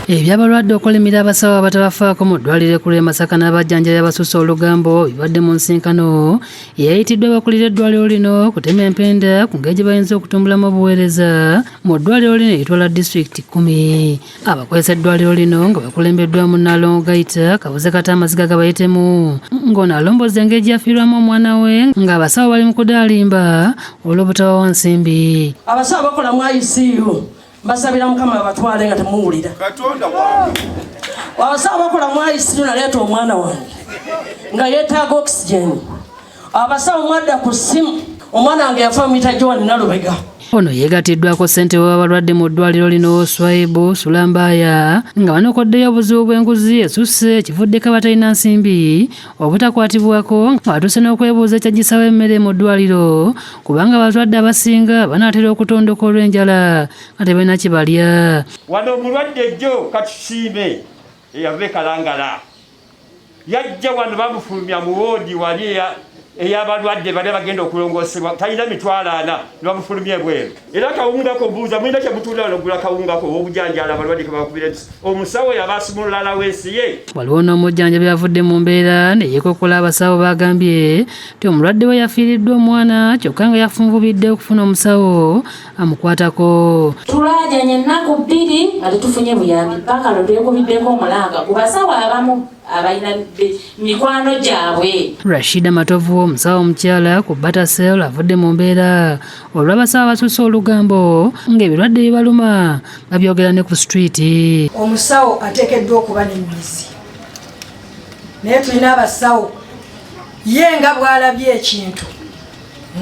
Ebyabalwadde okulimira abasawo abatabafaako mu ddwaliro ekkulu e Masaka n'abajjanjabi abasusse olugambo bibadde mu nsinkano eyayitiddwe abakulira eddwaliro lino kutema empenda ku ngeri gye bayinza okutumbulamu obuweereza mu ddwaliro lino eritwala disitulikiti 10. Abakozesa eddwaliro lino nga bakulembeddwamu Nalongo Gaita kabuze kata amaziga gabayitemu ng'ono alombozza engeri gyafiirwamu omwana we ng'abasawo bali mu kudaalimba olw'obutabawa nsimbi. Abasawo bakola mu ICU basabira Mukama abatwale nga temuwulira. Abasawo bakola mu ICU naleeta omwana wange nga yeetaaga oxygen. Abasawo mwadda ku ssimu omwana wange yafa mita Joan Nalubega. Ono yeegatiddwako ssentebe w'abalwadde mu ddwaliro lino Swaibu Sulambaya nga banokoddeyo obuzibu bw'enguzi esusse kivuddeko abatalina nsimbi obutakwatibwako nga batuuse n'okwebuuza ekyagissawo emmere mu ddwaliro kubanga abalwadde abasinga banaatera okutondoka olw'enjala nga tebalina kye balya. Wano omulwadde jjo katusiime eyava Kalangala yajja wano bamufulumya mu woodi wali ey'abalwadde bali bagenda okulongoosebwa talina mitwalo 4 nebamufulumya ebweru. Era kawunga ko mbuuza mulina kyemutunda nogula kawunga ko obujanjala abalwadde kebakubira omusawo yabasimulala weesi ye. Waliwo n'omujjanjabi avudde mu mbeera ne yeekokola abasawo bagambye nti omulwadde we yafiiriddwa omwana kyokka nga yafunvubidde okufuna omusawo amukwatako. Tulajanye ennaku 2 nga tetufunye buyambi paka lwe twekubiddeko omulanga ku basawo abamu abalina mikwano gyabwe. Rashida Matovu omusawo omukyala ku Batasel avudde mu mbeera olw'abasawo abasusse olugambo ng'ebirwadde bibaluma babyogera ne ku streeti. Omusawo ateekeddwa okuba n'emmizi naye tulina abasawo ye nga bw'alabye ekintu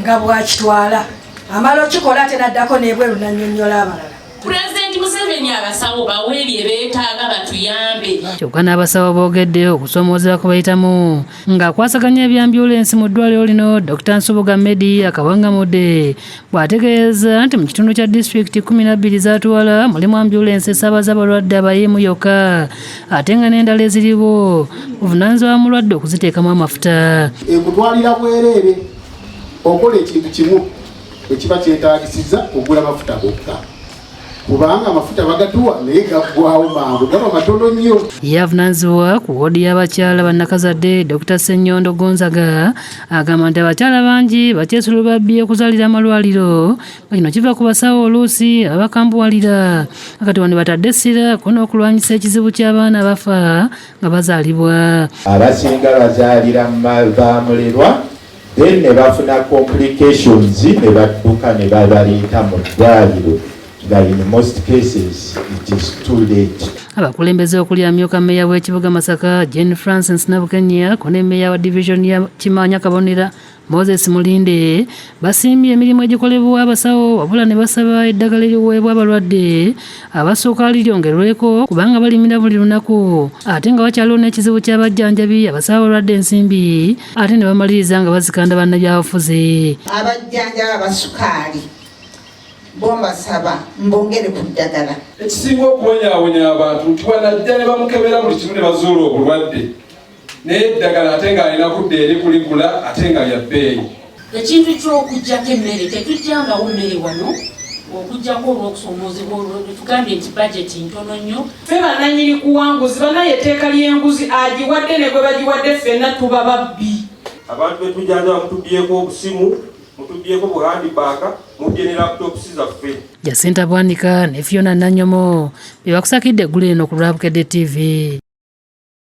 nga bw'akitwala amala okikola ate n'addako n'ebweru n'annyonnyola abalala. Pulezidenti Museveni abasawo baweerye beetaaga batuyambe. Kyokka n'abasawo boogedde okusoomoozebwa kwe bayitamu ng'akwasaganya ebyambyulensi mu ddwaliro lino Dr. Nsubuga Medi akawangamudde bw'ategeeza nti mu kitundu kya disitulikiti 12 zaatwala mulimu ambyulensi esaabaza abalwadde abayemu yokka ate nga n'endala eziriwo buvunaanyizibwa mulwadde okuziteekamu amafuta. Ekutwalira bwereere okola ekintu kimu ekiba kyetaagisizza ogula amafuta gokka. Kubanga amafuta bagatuwa naye gaggwawo mangu gaba matono nnyo. Yavunaanyizibwa ku woodi y'abakyala bannakazadde Dr. Ssenyondo Gonzaga agamba nti abakyala bangi bakyesulubabbi okuzaalira amalwaliro nga kino kiva ku basawo oluusi abakambuwalira akati wano batadde essira ko n'okulwanyisa ekizibu ky'abaana bafa nga bazaalibwa. Abasinga bazaalira bamulerwa then ne bafuna complications ne badduka ne babaleeta mu ddwaliro. In most cases, it is too late. Abakulembeze okuli amyuka meya w'ekibuga Masaka Jane Francis Nabukenya ko ne meya wa division ya Kimanya Kabonera Moses Mulinde basimbye emirimu egikolebwa abasawo wabula ne basaba eddagala eriweebwa abalwadde abasooka liryongerweko kubanga balimira buli lunaku ate nga wakyaliwo n'ekizibu ky'abajjanjabi abasawo abalwadde ensimbi ate ne bamaliriza nga bazikanda bannabyabufuzi. Abajjanjabi abasukaali bombasaba mbongere ku ddagala. Ekisinga okuwonyaawonya abantu nti wanajja ne bamukebera buli kimu ne bazuula obulwadde naye eddagala ate ng'alina kudda eri kuligula ate nga lya bbeeyi. Ekintu ky'okuggyako emmere tetujjangawo mmere wano okuggyako olw'okusoomoozebwa tugambye nti bajeti ntono nnyo. Ffe bannannyini kuwanguzi banaye etteeka ly'enguzi agiwadde ne gwe bagiwadde ffenna tuba babbi. Abantu betujjanjaba mutubyeko obusimu mutubyeko buhandibaaka mubye ne laputopu zaffe. Jacinta Bwanika ne Fiona Nanyomo be bakusakidde eggulu eno ku Lwabukedde TV.